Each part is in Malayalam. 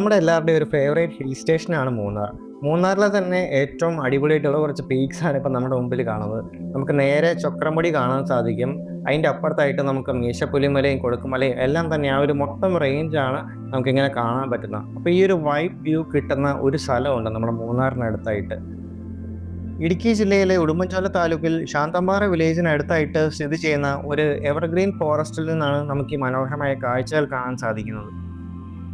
നമ്മുടെ എല്ലാവരുടെയും ഒരു ഫേവറേറ്റ് ഹിൽ സ്റ്റേഷനാണ് മൂന്നാർ. മൂന്നാറിലെ തന്നെ ഏറ്റവും അടിപൊളിയായിട്ടുള്ള കുറച്ച് പീക്സാണ് ഇപ്പം നമ്മുടെ മുമ്പിൽ കാണുന്നത്. നമുക്ക് നേരെ ചക്രമുടി കാണാൻ സാധിക്കും. അതിൻ്റെ അപ്പുറത്തായിട്ട് നമുക്ക് മീശപ്പുലിമലയും കൊടുക്കുമലയും എല്ലാം തന്നെ ആ ഒരു മൊത്തം റേഞ്ചാണ് നമുക്കിങ്ങനെ കാണാൻ പറ്റുന്നത്. അപ്പോൾ ഈ ഒരു വൈഡ് വ്യൂ കിട്ടുന്ന ഒരു സ്ഥലമുണ്ട് നമ്മുടെ മൂന്നാറിനടുത്തായിട്ട്. ഇടുക്കി ജില്ലയിലെ ഉടുമ്പൻചോല താലൂക്കിൽ ശാന്തമ്പാറ വില്ലേജിനടുത്തായിട്ട് സ്ഥിതി ചെയ്യുന്ന ഒരു എവർഗ്രീൻ ഫോറസ്റ്റിൽ നിന്നാണ് നമുക്ക് ഈ മനോഹരമായ കാഴ്ചകൾ കാണാൻ സാധിക്കുന്നത്.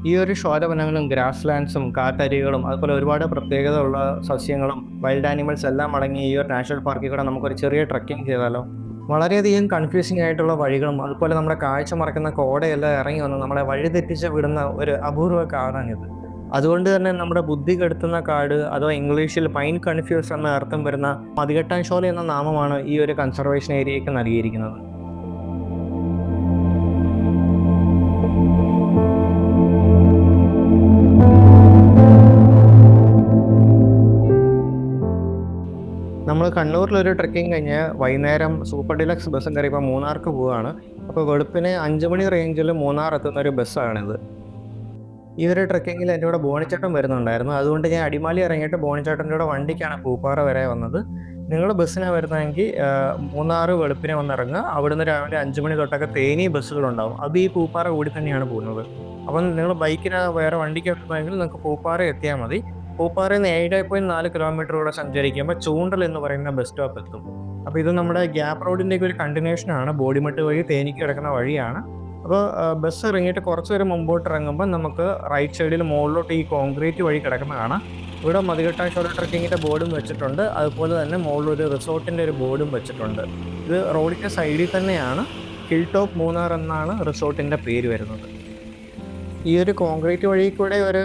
ഈ ഒരു ശോധവനങ്ങളും ഗ്രാസ് ലാൻഡ്സും കാട്ടരുവികളും അതുപോലെ ഒരുപാട് പ്രത്യേകത ഉള്ള സസ്യങ്ങളും വൈൽഡ് ആനിമൽസ് എല്ലാം അടങ്ങിയ ഈ ഒരു നാഷണൽ പാർക്കിൽ കൂടെ നമുക്കൊരു ചെറിയ ട്രക്കിംഗ് ചെയ്താലോ? വളരെയധികം കൺഫ്യൂസിംഗ് ആയിട്ടുള്ള വഴികളും അതുപോലെ നമ്മുടെ കാഴ്ച മറക്കുന്ന കോടയെല്ലാം ഇറങ്ങി വന്ന് നമ്മളെ വഴിതെറ്റിച്ച് വിടുന്ന ഒരു അപൂർവ കാടാണിത്. അതുകൊണ്ട് തന്നെ നമ്മുടെ ബുദ്ധി കെടുത്തുന്ന കാട് അഥവാ ഇംഗ്ലീഷിൽ പൈൻ കൺഫ്യൂസ് എന്ന അർത്ഥം വരുന്ന മതികെട്ടാൻശോല എന്ന നാമമാണ് ഈ ഒരു കൺസർവേഷൻ ഏരിയയ്ക്ക് നൽകിയിരിക്കുന്നത്. നമ്മൾ കണ്ണൂരിലൊരു ട്രെക്കിംഗ് കഴിഞ്ഞ് വൈകുന്നേരം സൂപ്പർ ഡിലക്സ് ബസ്സും കയറി ഇപ്പോൾ മൂന്നാർക്ക് പോവുകയാണ്. അപ്പോൾ വെളുപ്പിന് 5 മണി റേഞ്ചിൽ മൂന്നാർ എത്തുന്ന ഒരു ബസ്സാണിത്. ഈ ഒരു ട്രെക്കിങ്ങിൽ എൻ്റെ കൂടെ ബോണിച്ചേട്ടൻ വരുന്നുണ്ടായിരുന്നു. അതുകൊണ്ട് ഞാൻ അടിമാലി ഇറങ്ങിയിട്ട് ബോണിച്ചേട്ടൻ്റെ കൂടെ വണ്ടിക്കാണ് പൂപ്പാറ വരെ വന്നത്. നിങ്ങൾ ബസ്സിനാണ് വരുന്നതെങ്കിൽ മൂന്നാർ വെളുപ്പിനെ വന്നിറങ്ങുക. അവിടുന്ന് രാവിലെ 5 മണി തൊട്ടൊക്കെ തേനി ബസ്സുകളുണ്ടാവും. അത് ഈ പൂപ്പാറ കൂടി തന്നെയാണ് പോകുന്നത്. അപ്പം നിങ്ങൾ ബൈക്കിന് വേറെ വണ്ടിക്ക് എത്തുന്നതെങ്കിൽ നിങ്ങൾക്ക് പൂപ്പാറ എത്തിയാൽ മതി. പൂപ്പാറയിൽ നിന്ന് 7.4 കിലോമീറ്റർ സഞ്ചരിക്കുമ്പോൾ ചൂണ്ടൽ എന്ന് പറയുന്ന ബസ് സ്റ്റോപ്പ് എത്തും. അപ്പോൾ ഇത് നമ്മുടെ ഗ്യാപ്പ് റോഡിൻ്റെ ഒരു കണ്ടിന്യൂഷനാണ്. ബോഡിമെട്ട് വഴി തേനിക്ക് കിടക്കുന്ന വഴിയാണ്. അപ്പോൾ ബസ് ഇറങ്ങിയിട്ട് കുറച്ച് നേരം മുമ്പോട്ട് ഇറങ്ങുമ്പോൾ നമുക്ക് റൈറ്റ് സൈഡിൽ മുകളിലോട്ട് ഈ കോൺക്രീറ്റ് വഴി കിടക്കുന്ന കാണാം. ഇവിടെ മതികെട്ടാൻശോല ട്രക്കിങ്ങിൻ്റെ ബോർഡും വെച്ചിട്ടുണ്ട്. അതുപോലെ തന്നെ മുകളിലൊരു റിസോർട്ടിൻ്റെ ഒരു ബോർഡും വെച്ചിട്ടുണ്ട്. ഇത് റോഡിൻ്റെ സൈഡിൽ തന്നെയാണ്. ഹിൽ ടോപ്പ് മൂന്നാർ എന്നാണ് റിസോർട്ടിൻ്റെ പേര് വരുന്നത്. ഈ ഒരു കോൺക്രീറ്റ് വഴി കൂടെ ഒരു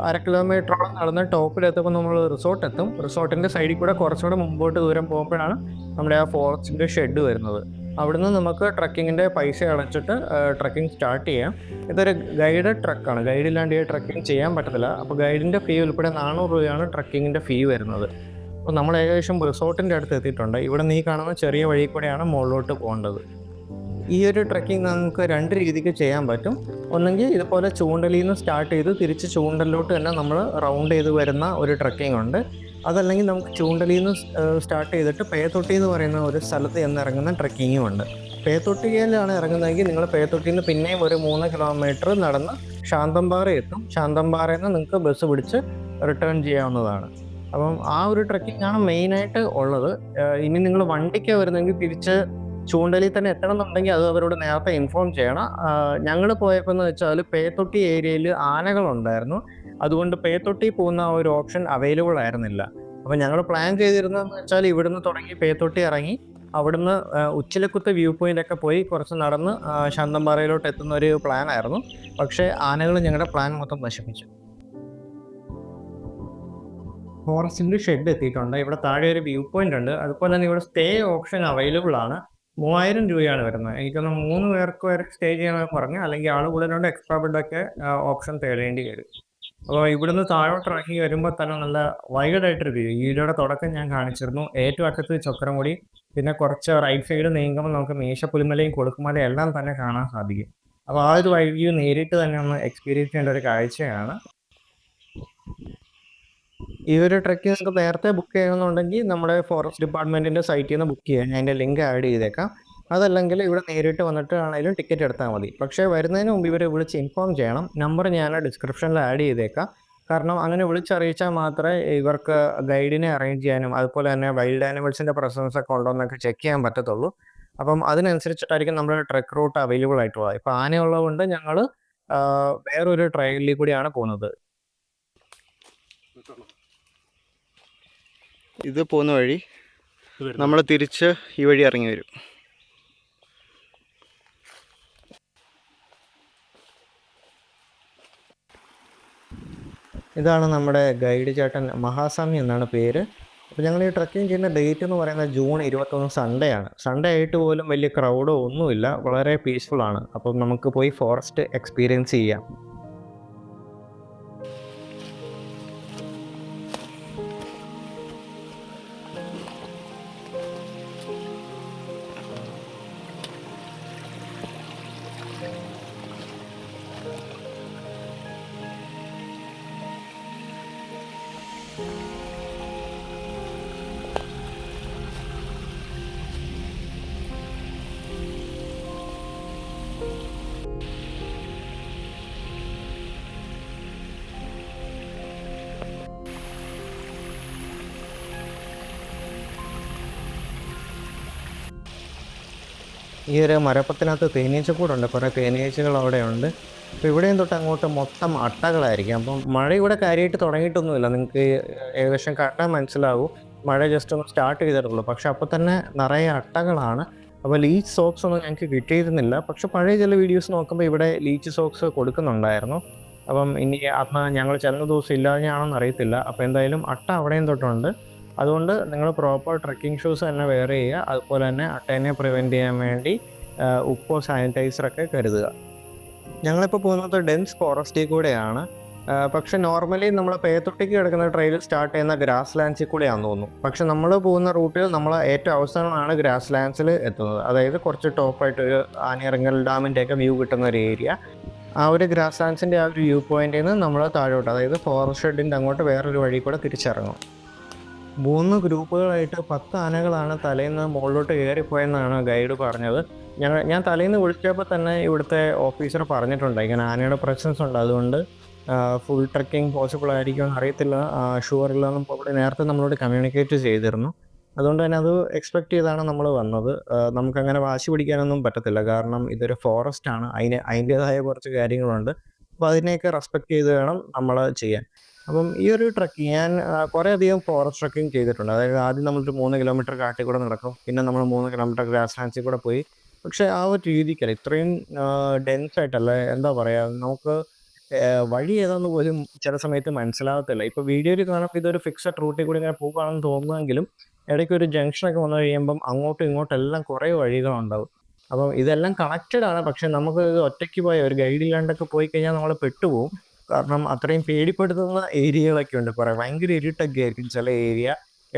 1/2 കിലോമീറ്ററോളം നടന്ന് ടോപ്പിലെത്തുമ്പോൾ നമ്മൾ റിസോർട്ട് എത്തും. റിസോർട്ടിൻ്റെ സൈഡിൽ കൂടെ കുറച്ചുകൂടെ മുമ്പോട്ട് ദൂരം പോകുമ്പോഴാണ് നമ്മുടെ ആ ഫോറസ്റ്റിൻ്റെ ഷെഡ് വരുന്നത്. അവിടുന്ന് നമുക്ക് ട്രക്കിങ്ങിൻ്റെ പൈസ അടച്ചിട്ട് ട്രക്കിംഗ് സ്റ്റാർട്ട് ചെയ്യാം. ഇതൊരു ഗൈഡഡ് ട്രക്കാണ്. ഗൈഡില്ലാണ്ട് ഈ ട്രക്കിംഗ് ചെയ്യാൻ പറ്റത്തില്ല. അപ്പോൾ ഗൈഡിൻ്റെ ഫീ ഉൾപ്പെടെ 400 രൂപയാണ് ട്രക്കിങ്ങിൻ്റെ ഫീ വരുന്നത്. അപ്പോൾ നമ്മൾ ഏകദേശം റിസോർട്ടിൻ്റെ അടുത്ത് എത്തിയിട്ടുണ്ട്. ഇവിടെ നീ കാണുന്ന ചെറിയ വഴി കൂടെയാണ് മുകളിലോട്ട് പോകേണ്ടത്. ഈ ഒരു ട്രക്കിംഗ് നമുക്ക് 2 രീതിക്ക് ചെയ്യാൻ പറ്റും. ഒന്നെങ്കിൽ ഇതുപോലെ ചൂണ്ടലിൽ നിന്ന് സ്റ്റാർട്ട് ചെയ്ത് തിരിച്ച് ചൂണ്ടലിലോട്ട് തന്നെ നമ്മൾ റൗണ്ട് ചെയ്ത് വരുന്ന ഒരു ട്രക്കിംഗ് ഉണ്ട്. അതല്ലെങ്കിൽ നമുക്ക് ചൂണ്ടലിൽ നിന്ന് സ്റ്റാർട്ട് ചെയ്തിട്ട് പേത്തൊട്ടി എന്ന് പറയുന്ന ഒരു സ്ഥലത്ത് ചെന്നിറങ്ങുന്ന ട്രക്കിങ്ങും ഉണ്ട്. പേത്തൊട്ടിയിലാണ് ഇറങ്ങുന്നതെങ്കിൽ നിങ്ങൾ പേത്തൊട്ടിയിൽ നിന്ന് പിന്നെയും ഒരു 3 കിലോമീറ്റർ നടന്ന് ശാന്തമ്പാറ എത്തും. ശാന്തമ്പാറയിൽ നിന്ന് നിങ്ങൾക്ക് ബസ് പിടിച്ച് റിട്ടേൺ ചെയ്യാവുന്നതാണ്. അപ്പം ആ ഒരു ട്രക്കിംഗ് ആണ് മെയിനായിട്ട് ഉള്ളത്. ഇനി നിങ്ങൾ വണ്ടിക്ക് വരുന്നെങ്കിൽ തിരിച്ച് ചൂണ്ടലിൽ തന്നെ എത്തണം എന്നുണ്ടെങ്കിൽ അത് അവരോട് നേരത്തെ ഇൻഫോം ചെയ്യണം. ഞങ്ങൾ പോയപ്പോൾ എന്ന് വെച്ചാൽ പേത്തൊട്ടി ഏരിയയിൽ ആനകളുണ്ടായിരുന്നു. അതുകൊണ്ട് പേത്തൊട്ടി പോകുന്ന ഒരു ഓപ്ഷൻ അവൈലബിൾ ആയിരുന്നില്ല. അപ്പോൾ ഞങ്ങൾ പ്ലാൻ ചെയ്തിരുന്നതെന്ന് വെച്ചാൽ ഇവിടുന്ന് തുടങ്ങി പേത്തൊട്ടി ഇറങ്ങി അവിടുന്ന് ഉച്ചിലക്കുത്ത് വ്യൂ പോയിൻ്റൊക്കെ പോയി കുറച്ച് നടന്ന് ശാന്തമ്പാറയിലോട്ട് എത്തുന്ന ഒരു പ്ലാൻ ആയിരുന്നു. പക്ഷേ ആനകൾ ഞങ്ങളുടെ പ്ലാൻ മൊത്തം നശിപ്പിച്ചു. ഫോറസ്റ്റിൻ്റെ ഷെഡ് എത്തിയിട്ടുണ്ട്. ഇവിടെ താഴെ ഒരു വ്യൂ പോയിൻ്റ് ഉണ്ട്. അതുപോലെ തന്നെ ഇവിടെ സ്റ്റേ ഓപ്ഷൻ അവൈലബിൾ ആണ്. 3000 രൂപയാണ് വരുന്നത്. എനിക്കൊന്ന് 3 പേർക്ക് വരെ സ്റ്റേ ചെയ്യണമെന്ന് പറഞ്ഞു. അല്ലെങ്കിൽ ആൾ കൂടുതലുണ്ട് എക്സ്ട്രാ ബെഡൊക്കെ ഓപ്ഷൻ തേടേണ്ടി വരും. അപ്പോൾ ഇവിടുന്ന് താഴോട്ട് ഇറങ്ങി വരുമ്പോൾ തന്നെ നല്ല വൈഡായിട്ടൊരു വ്യൂ. ഈയിടെ തുടക്കം ഞാൻ കാണിച്ചിരുന്നു. ഏറ്റവും അറ്റത്ത് ചക്രമുടി, പിന്നെ കുറച്ച് റൈറ്റ് സൈഡ് നീങ്ങുമ്പോൾ നമുക്ക് മീശപ്പുലിമലയും കൊടുക്കുമലയും എല്ലാം തന്നെ കാണാൻ സാധിക്കും. അപ്പോൾ ആ ഒരു വ്യൂ നേരിട്ട് തന്നെ ഒന്ന് എക്സ്പീരിയൻസ് ചെയ്യേണ്ട ഒരു കാഴ്ചയാണ്. ഈ ഒരു ട്രക്ക് നിങ്ങൾക്ക് നേരത്തെ ബുക്ക് ചെയ്യണമെന്നുണ്ടെങ്കിൽ നമ്മുടെ ഫോറസ്റ്റ് ഡിപ്പാർട്ട്മെൻറ്റിൻ്റെ സൈറ്റിൽ നിന്ന് ബുക്ക് ചെയ്യാം. ഞാൻ അതിൻ്റെ ലിങ്ക് ആഡ് ചെയ്തേക്കാം. അതല്ലെങ്കിൽ ഇവിടെ നേരിട്ട് വന്നിട്ട് ആണെങ്കിലും ടിക്കറ്റ് എടുത്താൽ മതി. പക്ഷേ വരുന്നതിന് മുമ്പ് ഇവരെ വിളിച്ച് ഇൻഫോം ചെയ്യണം. നമ്പർ ഞാൻ ഡിസ്ക്രിപ്ഷനിൽ ആഡ് ചെയ്തേക്കാം. കാരണം അങ്ങനെ വിളിച്ചറിയിച്ചാൽ മാത്രമേ ഇവർക്ക് ഗൈഡിനെ അറേഞ്ച് ചെയ്യാനും അതുപോലെ തന്നെ വൈൽഡ് ആനിമൽസിൻ്റെ പ്രസൻസ് ഒക്കെ ഉണ്ടോ എന്നൊക്കെ ചെക്ക് ചെയ്യാൻ പറ്റത്തുള്ളൂ. അപ്പം അതിനനുസരിച്ചിട്ടായിരിക്കും നമ്മുടെ ട്രക്ക് റൂട്ട് അവൈലബിൾ ആയിട്ടുള്ളത്. ഇപ്പോൾ ആനയുള്ളതുകൊണ്ട് ഞങ്ങൾ വേറൊരു ട്രയലിൽ കൂടിയാണ് പോകുന്നത്. ഇത് പോകുന്ന വഴി നമ്മൾ തിരിച്ച് ഈ വഴി ഇറങ്ങി വരും. ഇതാണ് നമ്മുടെ ഗൈഡ് ചേട്ടൻ, മഹാസ്വാമി എന്നാണ് പേര്. അപ്പോൾ ഞങ്ങൾ ഈ ട്രക്കിംഗ് ചെയ്യുന്ന ഡേറ്റ് എന്ന് പറയുന്നത് ജൂൺ 21 സൺഡേ ആണ്. സൺഡേ ആയിട്ട് പോലും വലിയ ക്രൗഡോ ഒന്നുമില്ല, വളരെ പീസ്ഫുൾ ആണ്. അപ്പം നമുക്ക് പോയി ഫോറസ്റ്റ് എക്സ്പീരിയൻസ് ചെയ്യാം. ഈ ഒരു മരപ്പത്തിനകത്ത് തേനീച്ചക്കൂടുണ്ട്, കുറേ തേനീച്ചകൾ അവിടെയുണ്ട്. അപ്പോൾ ഇവിടെയും തൊട്ട് അങ്ങോട്ട് മൊത്തം അട്ടകളായിരിക്കും. അപ്പം മഴ ഇവിടെ കാര്യമായിട്ട് തുടങ്ങിയിട്ടൊന്നുമില്ല, നിങ്ങൾക്ക് ഏകദേശം കണ്ടാൽ മനസ്സിലാവും. മഴ ജസ്റ്റ് ഒന്ന് സ്റ്റാർട്ട് ചെയ്തിട്ടുള്ളൂ, പക്ഷെ അപ്പോൾ തന്നെ നിറയെ അട്ടകളാണ്. അപ്പോൾ ലീച്ച് സോക്സ് ഒന്നും ഞങ്ങൾക്ക് കിട്ടിയിരുന്നില്ല, പക്ഷെ പഴയ ചില വീഡിയോസ് നോക്കുമ്പോൾ ഇവിടെ ലീച്ച് സോക്സ് കൊടുക്കുന്നുണ്ടായിരുന്നു. അപ്പം ഇനി അന്ന് ഞങ്ങൾ ചെന്ന ദിവസം ഇല്ലാതെയാണോന്ന് അറിയത്തില്ല. അപ്പോൾ എന്തായാലും അട്ട അവിടെയും തൊട്ടുണ്ട്. അതുകൊണ്ട് നിങ്ങൾ പ്രോപ്പർ ട്രെക്കിംഗ് ഷൂസ് തന്നെ വെയർ ചെയ്യുക. അതുപോലെ തന്നെ അട്ടേനെ പ്രിവെൻറ്റ് ചെയ്യാൻ വേണ്ടി ഉപ്പോ സാനിറ്റൈസറൊക്കെ കരുതുക. ഞങ്ങളിപ്പോൾ പോകുന്നത് ഡെൻസ് ഫോറസ്റ്റിൽ കൂടെയാണ്. പക്ഷെ നോർമലി നമ്മൾ പേത്തൊട്ടിക്ക് കിടക്കുന്ന ട്രെയിൽ സ്റ്റാർട്ട് ചെയ്യുന്ന ഗ്രാസ് ലാൻഡ്സിൽ കൂടെയാണെന്ന് തോന്നുന്നു. പക്ഷെ നമ്മൾ പോകുന്ന റൂട്ടിൽ നമ്മൾ ഏറ്റവും അവസാനമാണ് ഗ്രാസ് ലാൻഡ്സിൽ എത്തുന്നത്. അതായത് കുറച്ച് ടോപ്പായിട്ട് ഒരു ആനിയറങ്ങൽ ഡാമിൻ്റെയൊക്കെ വ്യൂ കിട്ടുന്ന ഒരു ഏരിയ. ആ ഒരു ഗ്രാസ് ലാൻഡ്സിൻ്റെ ആ ഒരു വ്യൂ പോയിന്റിൽ നിന്ന് നമ്മൾ താഴോട്ട്, അതായത് ഫോറസ്റ്റ് ഷെഡിൻ്റെ അങ്ങോട്ട് വേറൊരു വഴി കൂടെ തിരിച്ചിറങ്ങും. 3 ഗ്രൂപ്പുകളായിട്ട് 10 ആനകളാണ് തലേന്ന് മുകളിലോട്ട് കയറിപ്പോയെന്നാണ് ഗൈഡ് പറഞ്ഞത്. ഞാൻ തലേന്ന് വിളിച്ചപ്പോൾ തന്നെ ഇവിടുത്തെ ഓഫീസർ പറഞ്ഞിട്ടുണ്ട് ഇങ്ങനെ ആനയുടെ പ്രസൻസ് ഉണ്ട്, അതുകൊണ്ട് ഫുൾ ട്രെക്കിംഗ് പോസിബിൾ ആയിരിക്കുമെന്ന് അറിയത്തില്ല, ഷുവർ ഇല്ലെന്നും ഇവിടെ നേരത്തെ നമ്മളോട് കമ്മ്യൂണിക്കേറ്റ് ചെയ്തിരുന്നു. അതുകൊണ്ട് തന്നെ അത് എക്സ്പെക്റ്റ് ചെയ്താണ് നമ്മൾ വന്നത്. നമുക്കങ്ങനെ വാശി പിടിക്കാനൊന്നും പറ്റത്തില്ല, കാരണം ഇതൊരു ഫോറസ്റ്റാണ്, അതിൻ്റേതായ കുറച്ച് കാര്യങ്ങളുണ്ട്. അപ്പോൾ അതിനെയൊക്കെ റെസ്പെക്റ്റ് ചെയ്ത് വേണം നമ്മൾ ചെയ്യാൻ. അപ്പം ഈ ഒരു ട്രക്കിങ് ഞാൻ കുറേയധികം ഫോറസ്റ്റ് ട്രക്കിങ് ചെയ്തിട്ടുണ്ട്. അതായത് ആദ്യം നമ്മളൊരു 3 കിലോമീറ്റർ കാട്ടിൽ കൂടെ നടക്കും, പിന്നെ നമ്മൾ 3 കിലോമീറ്റർ ഗ്രാസ് ലാൻഡ്സിൽ കൂടെ പോയി. പക്ഷേ ആ ഒരു രീതിക്കല്ല, ഇത്രയും ഡെൻസ് ആയിട്ടല്ല, എന്താ പറയുക, നമുക്ക് വഴി ഏതാന്ന് പോലും ചില സമയത്ത് മനസ്സിലാകത്തില്ല. ഇപ്പോൾ വീഡിയോയിൽ കാണുമ്പോൾ ഇതൊരു ഫിക്സഡ് റൂട്ടിൽ കൂടി ഇങ്ങനെ പോകുകയാണെന്ന് തോന്നുമെങ്കിലും ഇടയ്ക്ക് ഒരു ജംഗ്ഷനൊക്കെ വന്നു കഴിയുമ്പം അങ്ങോട്ടും ഇങ്ങോട്ടും എല്ലാം കുറേ വഴികളുണ്ടാവും. അപ്പം ഇതെല്ലാം കണക്റ്റഡ് ആണ്, പക്ഷെ നമുക്ക് ഒറ്റയ്ക്ക് പോയ ഒരു ഗൈഡ് ഇല്ലാണ്ടൊക്കെ പോയി കഴിഞ്ഞാൽ നമ്മൾ പെട്ടുപോകും. കാരണം അത്രയും പേടിപ്പെടുത്തുന്ന ഏരിയകളൊക്കെ ഉണ്ട് കുറേ. ഭയങ്കര ഇരുട്ടൊക്കെ ആയിരിക്കും ചില ഏരിയ.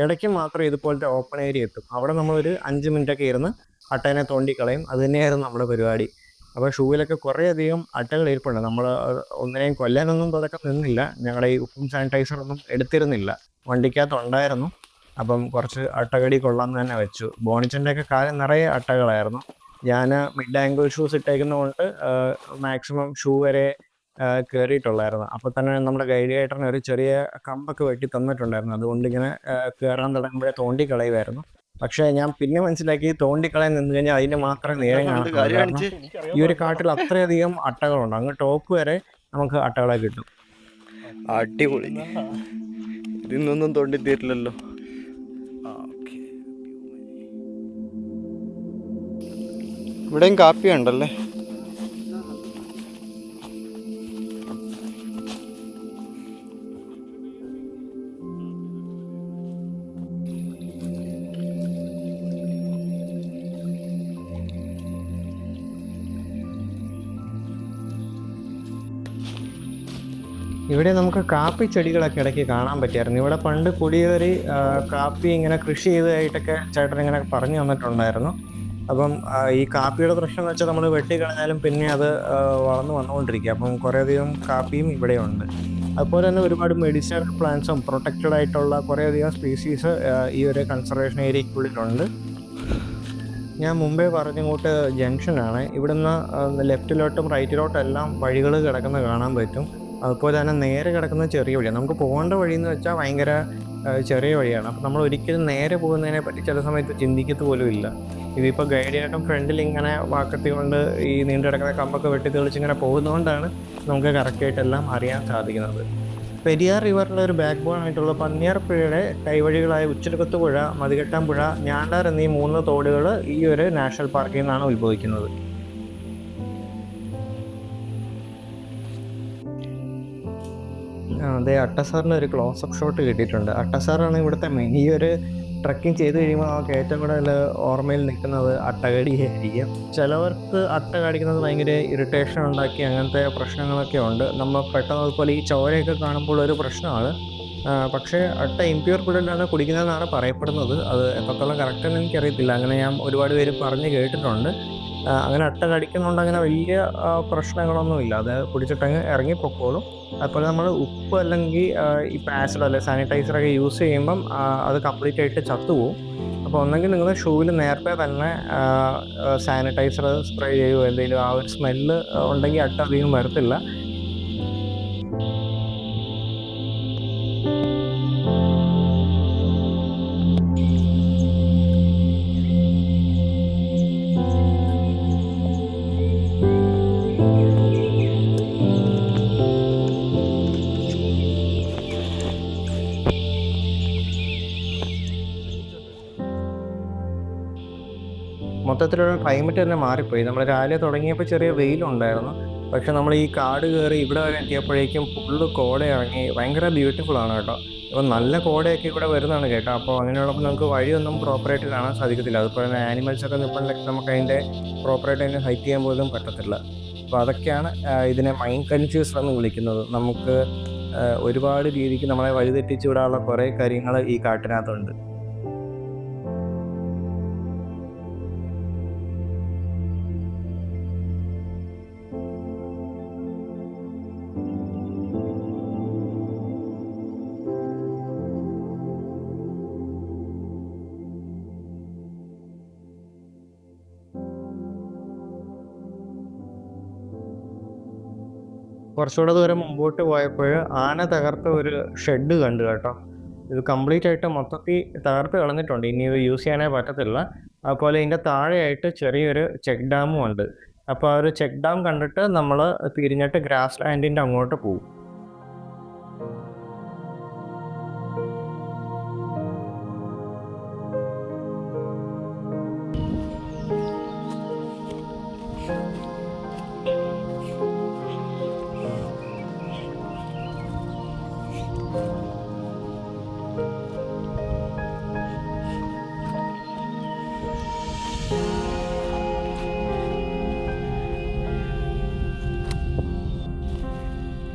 ഇടയ്ക്ക് മാത്രം ഇതുപോലത്തെ ഓപ്പൺ ഏരിയ എത്തും. അവിടെ നമ്മളൊരു 5 മിനിറ്റൊക്കെ ഇരുന്ന് അട്ടേനെ തോണ്ടിക്കളയും. അത് തന്നെയായിരുന്നു നമ്മുടെ പരിപാടി. അപ്പോൾ ഷൂവിലൊക്കെ കുറേയധികം അട്ടകൾ ഇരിപ്പുണ്ട്. നമ്മൾ ഒന്നിനെയും കൊല്ലാനൊന്നും അതൊക്കെ നിന്നില്ല. ഞങ്ങളുടെ ഈ ഉപ്പും സാനിറ്റൈസറൊന്നും എടുത്തിരുന്നില്ല, വണ്ടിക്കകത്തുണ്ടായിരുന്നു. അപ്പം കുറച്ച് അട്ടകടി കൊള്ളാമെന്ന് തന്നെ വെച്ചു. ബോണിച്ചൻ്റെയൊക്കെ കാലം നിറയെ അട്ടകളായിരുന്നു. ഞാൻ മിഡ് ആംഗിൾ ഷൂസ് ഇട്ടേക്കുന്നതുകൊണ്ട് മാക്സിമം ഷൂ വരെ കയറിയിട്ടുള്ളായിരുന്നു. അപ്പോൾ തന്നെ നമ്മുടെ ഗൈഡ് റൈഡറിന് ഒരു ചെറിയ കമ്പൊക്കെ വെട്ടി തന്നിട്ടുണ്ടായിരുന്നു. അതുകൊണ്ട് ഇങ്ങനെ കയറാൻ തുടങ്ങുമ്പോഴേ തോണ്ടിക്കളയുമായിരുന്നു. പക്ഷേ ഞാൻ പിന്നെ മനസ്സിലാക്കി, തോണ്ടിക്കളയാൻ നിന്ന് കഴിഞ്ഞാൽ അതിന് മാത്രമേ നേരം കാണത്തുള്ളൂ. കാരണം ഈ ഒരു കാട്ടിൽ അത്രയധികം അട്ടകളുണ്ട്, അങ്ങ് ടോപ്പ് വരെ നമുക്ക് അട്ടകളെ കിട്ടും. അടിപൊളി. ഇതിന്നൊന്നും തോണ്ടി തീരില്ലല്ലോ. ഇവിടെയും കാപ്പി ഉണ്ടല്ലേ. ഇവിടെ നമുക്ക് കാപ്പി ചെടികളൊക്കെ ഇടയ്ക്ക് കാണാൻ പറ്റിയായിരുന്നു. ഇവിടെ പണ്ട് കുടിയേറി കാപ്പി ഇങ്ങനെ കൃഷി ചെയ്തതായിട്ടൊക്കെ ചേട്ടൻ ഇങ്ങനെ പറഞ്ഞു തന്നിട്ടുണ്ടായിരുന്നു. അപ്പം ഈ കാപ്പിയുടെ പ്രശ്നം എന്ന് വെച്ചാൽ നമ്മൾ വെട്ടിക്കളഞ്ഞാലും പിന്നെ അത് വളർന്നു വന്നുകൊണ്ടിരിക്കുക. അപ്പം കുറേയധികം കാപ്പിയും ഇവിടെയുണ്ട്. അതുപോലെ തന്നെ ഒരുപാട് മെഡിസിനൽ പ്ലാന്റ്സും പ്രൊട്ടക്റ്റഡ് ആയിട്ടുള്ള കുറേയധികം സ്പീസീസ് ഈ ഒരു കൺസർവേഷൻ ഏരിയയ്ക്കുള്ളിലുണ്ട്. ഞാൻ മുമ്പേ പറഞ്ഞങ്ങോട്ട് ജംഗ്ഷനാണ്. ഇവിടുന്ന് ലെഫ്റ്റിലോട്ടും റൈറ്റിലോട്ടും എല്ലാം വഴികൾ കിടക്കുന്നത് കാണാൻ പറ്റും. അതുപോലെ തന്നെ നേരെ കിടക്കുന്ന ചെറിയ വഴിയാണ്. നമുക്ക് പോകേണ്ട വഴിയെന്ന് വെച്ചാൽ ഭയങ്കര ചെറിയ വഴിയാണ്. അപ്പം നമ്മൾ ഒരിക്കലും നേരെ പോകുന്നതിനെ പറ്റി ചില സമയത്ത് ചിന്തിക്കത്ത് പോലും ഇല്ല. ഇതിപ്പോൾ ഗൈഡിനേറ്റം ഫ്രണ്ടിൽ ഇങ്ങനെ വാക്കത്തി കൊണ്ട് ഈ നീണ്ടു കിടക്കുന്ന കമ്പൊക്കെ വെട്ടി തെളിച്ചിങ്ങനെ പോകുന്നതുകൊണ്ടാണ് നമുക്ക് കറക്റ്റായിട്ടെല്ലാം അറിയാൻ സാധിക്കുന്നത്. പെരിയാർ റിവറിൻ്റെ ഒരു ബാക്ക് ബോൺ ആയിട്ടുള്ള പന്നിയാർപ്പുഴയുടെ കൈവഴികളായ ഉച്ചിലക്കത്ത് പുഴ, മതികെട്ടാൻ പുഴ, ഞാണ്ടാർ എന്നീ 3 തോടുകൾ ഈ ഒരു നാഷണൽ പാർക്കിൽ നിന്നാണ് ഉത്ഭവിക്കുന്നത്. അതെ, അട്ടസാറിൻ്റെ ഒരു ക്ലോസപ്പ് ഷോട്ട് കിട്ടിയിട്ടുണ്ട്. അട്ടസാറാണ് ഇവിടുത്തെ മെയിൻ. ഈ ഒരു ട്രക്കിംഗ് ചെയ്ത് കഴിയുമ്പോൾ നമുക്ക് ഏറ്റവും കൂടുതൽ ഓർമ്മയിൽ നിൽക്കുന്നത് അട്ടകടിയായിരിക്കും. ചിലവർക്ക് അട്ട കടിക്കുന്നത് ഭയങ്കര ഇറിറ്റേഷൻ ഉണ്ടാക്കി അങ്ങനത്തെ പ്രശ്നങ്ങളൊക്കെ ഉണ്ട്. നമ്മൾ പെട്ടെന്ന് അതുപോലെ ഈ ചോരയൊക്കെ കാണുമ്പോൾ ഒരു പ്രശ്നമാണ്. പക്ഷേ അട്ട ഇംപ്യൂർ ഫുഡിലാണ് കുടിക്കുന്നതെന്നാണ് പറയപ്പെടുന്നത്. അത് എത്രത്തോളം കറക്റ്റെന്ന് എനിക്കറിയത്തില്ല. അങ്ങനെ ഞാൻ ഒരുപാട് പേര് പറഞ്ഞ് കേട്ടിട്ടുണ്ട്. അങ്ങനെ അട്ട കടിക്കുന്നുണ്ട് അങ്ങനെ വലിയ പ്രശ്നങ്ങളൊന്നുമില്ല. അത് കുടിച്ചിട്ടങ്ങ് ഇറങ്ങിപ്പൊക്കോളും. അതുപോലെ നമ്മൾ ഉപ്പ് അല്ലെങ്കിൽ ഇപ്പം ആസിഡോ അല്ലെങ്കിൽ സാനിറ്റൈസറൊക്കെ യൂസ് ചെയ്യുമ്പം അത് കംപ്ലീറ്റ് ആയിട്ട് ചത്തുപോകും. അപ്പോൾ ഒന്നെങ്കിൽ നിങ്ങൾ ഷൂവിൽ നേരത്തെ തന്നെ സാനിറ്റൈസർ സ്പ്രേ ചെയ്യുകയോ എന്തെങ്കിലും ആ ഒരു സ്മെല്ല് ഉണ്ടെങ്കിൽ അട്ട അധികം വരത്തില്ല. മൊത്തത്തിലുള്ള ക്ലൈമറ്റ് തന്നെ മാറിപ്പോയി. നമ്മൾ രാവിലെ തുടങ്ങിയപ്പോൾ ചെറിയ വെയിലുണ്ടായിരുന്നു. പക്ഷെ നമ്മൾ ഈ കാട് കയറി ഇവിടെ വരെ എത്തിയപ്പോഴേക്കും ഫുള്ള് കോട ഇറങ്ങി. ഭയങ്കര ബ്യൂട്ടിഫുൾ ആണ് കേട്ടോ. അപ്പോൾ നല്ല കോടയൊക്കെ ഇവിടെ വരുന്നതാണ് കേട്ടോ. അപ്പോൾ അങ്ങനെയുള്ളപ്പോൾ നമുക്ക് വഴിയൊന്നും പ്രോപ്പറായിട്ട് കാണാൻ സാധിക്കത്തില്ല. അതുപോലെ തന്നെ ആനിമൽസൊക്കെ നിൽപ്പുണ്ടെങ്കിൽ നമുക്ക് അതിൻ്റെ പ്രോപ്പറായിട്ട് അതിനെ ഹൈറ്റ് ചെയ്യാൻ പോലും പറ്റത്തില്ല. അപ്പോൾ അതൊക്കെയാണ് ഇതിനെ മൈൻഡ് കൺഫ്യൂസർ എന്ന് വിളിക്കുന്നത്. നമുക്ക് ഒരുപാട് രീതിക്ക് നമ്മളെ വഴിതെറ്റിച്ച് വിടാനുള്ള കുറേ കാര്യങ്ങൾ ഈ കാട്ടിനകത്തുണ്ട്. കുറച്ചുകൂടെ ദൂരം മുമ്പോട്ട് പോയപ്പോൾ ആന തകർത്ത ഒരു ഷെഡ് കണ്ടു കേട്ടോ. ഇത് കംപ്ലീറ്റ് ആയിട്ട് മൊത്തത്തിൽ തകർത്ത് കളഞ്ഞിട്ടുണ്ട്. ഇനി ഇത് യൂസ് ചെയ്യാനേ പറ്റത്തില്ല. അതുപോലെ ഇതിൻ്റെ താഴെയായിട്ട് ചെറിയൊരു ചെക്ക് ഡാമും ഉണ്ട്. അപ്പോൾ ആ ഒരു ചെക്ക് ഡാം കണ്ടിട്ട് നമ്മൾ തിരിഞ്ഞിട്ട് ഗ്രാസ് ലാൻഡിൻ്റെ അങ്ങോട്ട് പോകും.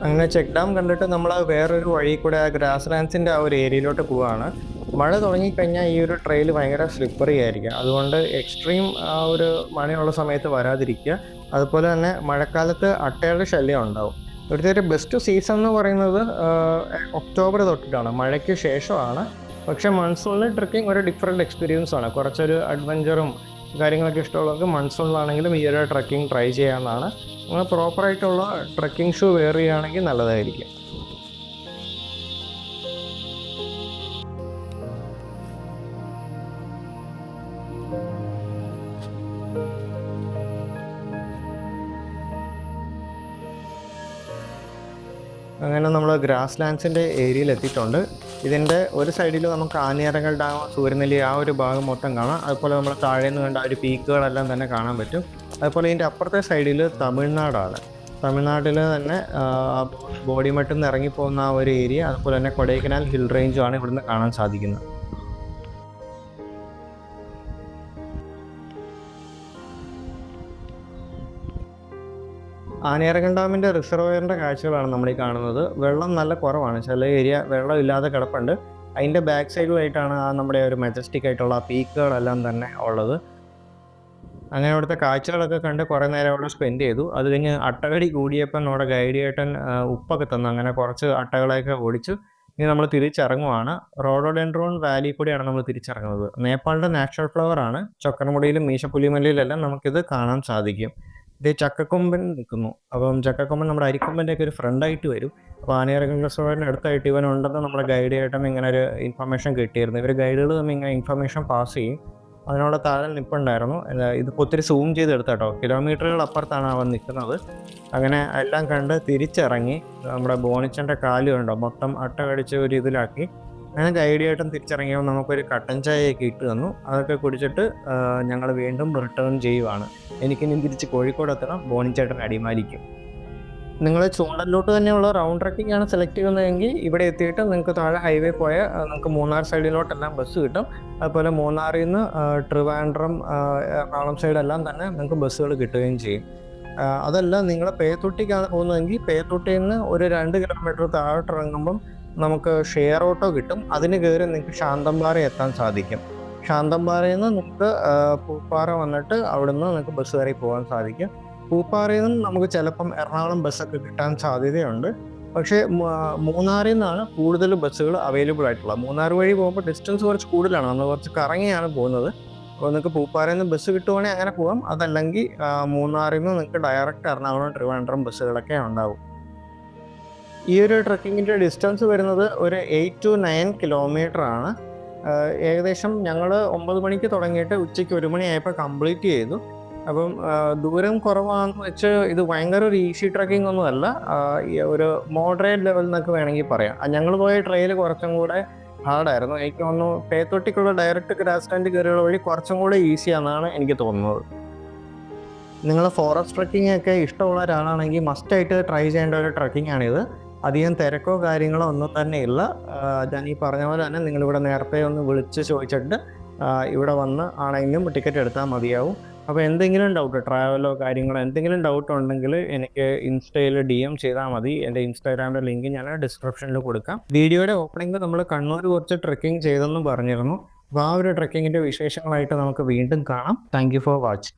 അങ്ങനെ ചെക്ക് ഡാം കണ്ടിട്ട് നമ്മൾ വേറൊരു വഴി കൂടെ ആ ഗ്രാസ് ലാൻഡ്സിൻ്റെ ആ ഒരു ഏരിയയിലോട്ട് പോവുകയാണ്. മഴ തുടങ്ങിക്കഴിഞ്ഞാൽ ഈ ഒരു ട്രെയിൽ ഭയങ്കര സ്ലിപ്പറി ആയിരിക്കും. അതുകൊണ്ട് എക്സ്ട്രീം ആ ഒരു മഴയുള്ള സമയത്ത് വരാതിരിക്കുക. അതുപോലെ തന്നെ മഴക്കാലത്ത് അട്ടയുടെ ശല്യം ഉണ്ടാവും. ഇവിടുത്തെ ഒരു ബെസ്റ്റ് സീസൺ എന്ന് പറയുന്നത് ഒക്ടോബർ തൊട്ടിട്ടാണ്, മഴയ്ക്ക് ശേഷമാണ്. പക്ഷേ മൺസൂണിൽ ട്രെക്കിംഗ് ഒരു ഡിഫറെൻറ്റ് എക്സ്പീരിയൻസ് ആണ്. കുറച്ചൊരു അഡ്വഞ്ചറും കാര്യങ്ങളൊക്കെ ഇഷ്ടമുള്ളവർക്ക് മൺസൂണിലാണെങ്കിലും ഈ ഒരു ട്രെക്കിംഗ് ട്രൈ ചെയ്യാവുന്നതാണ്. നിങ്ങൾ പ്രോപ്പറായിട്ടുള്ള ട്രെക്കിംഗ് ഷൂ വെയർ ചെയ്യുകയാണെങ്കിൽ നല്ലതായിരിക്കും. അങ്ങനെ നമ്മൾ ഗ്രാസ് ലാൻഡ്സിൻ്റെ ഏരിയയിൽ എത്തിയിട്ടുണ്ട്. ഇതിൻ്റെ ഒരു സൈഡിൽ നമുക്ക് ആനയിറങ്കൽ ഡാം, സൂര്യനെല്ലി ആ ഒരു ഭാഗം മൊത്തം കാണാം. അതുപോലെ നമ്മൾ താഴെ നിന്ന് കണ്ട ഒരു പീക്കുകളെല്ലാം തന്നെ കാണാൻ പറ്റും. അതുപോലെ ഇതിൻ്റെ അപ്പുറത്തെ സൈഡിൽ തമിഴ്നാടാണ്. തമിഴ്നാട്ടിൽ തന്നെ ബോഡിമെട്ടിൽ നിന്ന് ഇറങ്ങിപ്പോകുന്ന ആ ഒരു ഏരിയ, അതുപോലെ തന്നെ കൊടൈക്കനാൽ ഹിൽ റേഞ്ചുമാണ് ഇവിടുന്ന് കാണാൻ സാധിക്കുന്നത്. ആനയിറങ്കൽ ഡാമിൻ്റെ റിസർവോയറിൻ്റെ കാഴ്ചകളാണ് നമ്മൾ ഈ കാണുന്നത്. വെള്ളം നല്ല കുറവാണ്, ചില ഏരിയ വെള്ളം ഇല്ലാതെ കിടപ്പുണ്ട്. അതിൻ്റെ ബാക്ക് സൈഡിലായിട്ടാണ് നമ്മുടെ ഒരു മെജസ്റ്റിക് ആയിട്ടുള്ള പീക്കുകളെല്ലാം തന്നെ ഉള്ളത്. അങ്ങനെ അവിടുത്തെ കാഴ്ചകളൊക്കെ കണ്ട് കുറേ നേരം അവിടെ സ്പെൻഡ് ചെയ്തു. അത് കഴിഞ്ഞ് അട്ടകടി കൂടിയപ്പം നമ്മുടെ ഗൈഡ് ചേട്ടൻ ഉപ്പൊക്കെ തന്നു. അങ്ങനെ കുറച്ച് അട്ടകളെയൊക്കെ ഓടിച്ചു. ഇനി നമ്മൾ തിരിച്ചിറങ്ങുവാണ്. റോഡോഡെൻഡ്രോൺ വാലി കൂടിയാണ് നമ്മൾ തിരിച്ചിറങ്ങുന്നത്. നേപ്പാളിൻ്റെ നാച്ചുറൽ ഫ്ലവർ ആണ്. ചൊക്കരമുടിയിലും മീശപ്പുലിമലയിലെല്ലാം നമുക്കിത് കാണാൻ സാധിക്കും. ഇത് ചക്കക്കൊമ്പൻ നിൽക്കുന്നു. അപ്പം ചക്കക്കൊമ്പൻ നമ്മുടെ അരിക്കൊമ്പൻ്റെ ഒക്കെ ഒരു ഫ്രണ്ടായിട്ട് വരും. അപ്പോൾ ആനയിറങ്കൽ റിസർവോയറിന് അടുത്തായിട്ട് ഇവനുണ്ടെന്ന് നമ്മുടെ ഗൈഡ് ചേട്ടൻ ഇങ്ങനെ ഒരു ഇൻഫർമേഷൻ കിട്ടിയിരുന്നു. ഇവർ ഗൈഡുകൾ തമ്മിൽ ഇങ്ങനെ ഇൻഫർമേഷൻ പാസ് ചെയ്യും. അതിനുള്ള താഴെ നിൽപ്പുണ്ടായിരുന്നു. ഇതിപ്പോൾ ഒത്തിരി സൂം ചെയ്തെടുത്ത കേട്ടോ. കിലോമീറ്ററുകൾ അപ്പുറത്താണ് അവൻ നിൽക്കുന്നത്. അങ്ങനെ എല്ലാം കണ്ട് തിരിച്ചിറങ്ങി. നമ്മുടെ ബോണിച്ചൻ്റെ കാല് കണ്ടോ, മൊത്തം അട്ട കടിച്ച് ഒരു ഇതിലാക്കി. അങ്ങനെ ഗൈഡ് ചേട്ടൻ തിരിച്ചിറങ്ങിയപ്പോൾ നമുക്കൊരു കട്ടൻ ചായയൊക്കെ ഇട്ട് തന്നു. അതൊക്കെ കുടിച്ചിട്ട് ഞങ്ങൾ വീണ്ടും റിട്ടേൺ ചെയ്യുവാണ്. എനിക്കിനി തിരിച്ച് കോഴിക്കോട് എത്തണം, ബോണിച്ചേട്ടൻ അടിമാലിക്കും. നിങ്ങൾ ചൂണ്ടലിലോട്ട് തന്നെയുള്ള റൗണ്ട് ട്രക്കിംഗ് ആണ് സെലക്ട് ചെയ്യുന്നതെങ്കിൽ ഇവിടെ എത്തിയിട്ട് നിങ്ങൾക്ക് താഴെ ഹൈവേ പോയാൽ നിങ്ങൾക്ക് മൂന്നാർ സൈഡിലോട്ടെല്ലാം ബസ് കിട്ടും. അതുപോലെ മൂന്നാറിൽ നിന്ന് ട്രിവാൻഡ്രം, എറണാകുളം സൈഡെല്ലാം തന്നെ നിങ്ങൾക്ക് ബസ്സുകൾ കിട്ടുകയും ചെയ്യും. അതല്ല നിങ്ങൾ പേത്തൊട്ടിക്കാണ് പോകുന്നതെങ്കിൽ പേത്തൊട്ടിയിൽ നിന്ന് ഒരു 2 കിലോമീറ്റർ താഴോട്ട് ഇറങ്ങുമ്പം നമുക്ക് ഷെയർ ഓട്ടോ കിട്ടും. അതിന് കയറി നിങ്ങൾക്ക് ശാന്തമ്പാറ എത്താൻ സാധിക്കും. ശാന്തമ്പാറയിൽ നിന്ന് നിങ്ങൾക്ക് പൂപ്പാറ വന്നിട്ട് അവിടെ നിന്ന് നിങ്ങൾക്ക് ബസ് കയറി പോകാൻ സാധിക്കും. പൂപ്പാറയിൽ നിന്നും നമുക്ക് ചിലപ്പം എറണാകുളം ബസ്സൊക്കെ കിട്ടാൻ സാധ്യതയുണ്ട്. പക്ഷേ മൂന്നാറിൽ നിന്നാണ് കൂടുതൽ ബസ്സുകൾ അവൈലബിൾ ആയിട്ടുള്ളത്. മൂന്നാർ വഴി പോകുമ്പോൾ ഡിസ്റ്റൻസ് കുറച്ച് കൂടുതലാണ്, നമ്മൾ കുറച്ച് കറങ്ങിയാണ് പോകുന്നത്. അപ്പോൾ നിങ്ങൾക്ക് പൂപ്പാറയിൽ നിന്ന് ബസ് കിട്ടുവാണെങ്കിൽ അങ്ങനെ പോകാം. അതല്ലെങ്കിൽ മൂന്നാറിൽ നിന്ന് നിങ്ങൾക്ക് ഡയറക്റ്റ് എറണാകുളം ട്രിവാൻഡ്രം ബസ്സുകളൊക്കെ ഉണ്ടാവും. ഈ ഒരു ട്രക്കിങ്ങിൻ്റെ ഡിസ്റ്റൻസ് വരുന്നത് ഒരു 8 to 9 കിലോമീറ്റർ ആണ്. ഏകദേശം ഞങ്ങൾ 9 മണിക്ക് തുടങ്ങിയിട്ട് ഉച്ചയ്ക്ക് 1 മണിയായപ്പോൾ കംപ്ലീറ്റ് ചെയ്തു. അപ്പം ദൂരം കുറവാണെന്ന് വെച്ച് ഇത് ഭയങ്കര ഒരു ഈസി ട്രക്കിംഗ് ഒന്നുമല്ല, ഒരു മോഡറേറ്റ് ലെവൽ എന്നൊക്കെ വേണമെങ്കിൽ പറയാം. ഞങ്ങൾ പോയ ട്രെയിൽ കുറച്ചും കൂടെ ഹാർഡായിരുന്നു. എനിക്ക് തോന്നുന്നു പേത്തൊട്ടിക്കുള്ള ഡയറക്റ്റ് ഗ്രാസ് ലാൻഡ് കയറിയുള്ള വഴി കുറച്ചും കൂടെ ഈസിയാണെന്നാണ് എനിക്ക് തോന്നുന്നത്. നിങ്ങൾ ഫോറസ്റ്റ് ട്രക്കിംഗ് ഒക്കെ ഇഷ്ടമുള്ള ഒരാളാണെങ്കിൽ മസ്റ്റായിട്ട് ട്രൈ ചെയ്യേണ്ട ഒരു ട്രക്കിംഗ് ആണിത്. അധികം തിരക്കോ കാര്യങ്ങളോ ഒന്നും തന്നെ ഇല്ല. ഞാൻ ഈ പറഞ്ഞ പോലെ തന്നെ നിങ്ങളിവിടെ നേരത്തെ ഒന്ന് വിളിച്ച് ചോദിച്ചിട്ട് ഇവിടെ വന്ന് ആണെങ്കിലും ടിക്കറ്റ് എടുത്താൽ മതിയാവും. അപ്പോൾ എന്തെങ്കിലും ഡൗട്ട്, ട്രാവലോ കാര്യങ്ങളോ എന്തെങ്കിലും ഡൗട്ട് ഉണ്ടെങ്കിൽ എനിക്ക് ഇൻസ്റ്റയിൽ DM ചെയ്താൽ മതി. എൻ്റെ ഇൻസ്റ്റാഗ്രാമിൻ്റെ ലിങ്ക് ഞാൻ ഡിസ്ക്രിപ്ഷനിൽ കൊടുക്കാം. വീഡിയോയുടെ ഓപ്പണിംഗ് നമ്മൾ കണ്ണൂർ കുറച്ച് ട്രക്കിംഗ് ചെയ്തെന്നും പറഞ്ഞിരുന്നു. അപ്പോൾ ആ ഒരു ട്രക്കിങ്ങിൻ്റെ വിശേഷങ്ങളായിട്ട് നമുക്ക് വീണ്ടും കാണാം. Thank you for watching.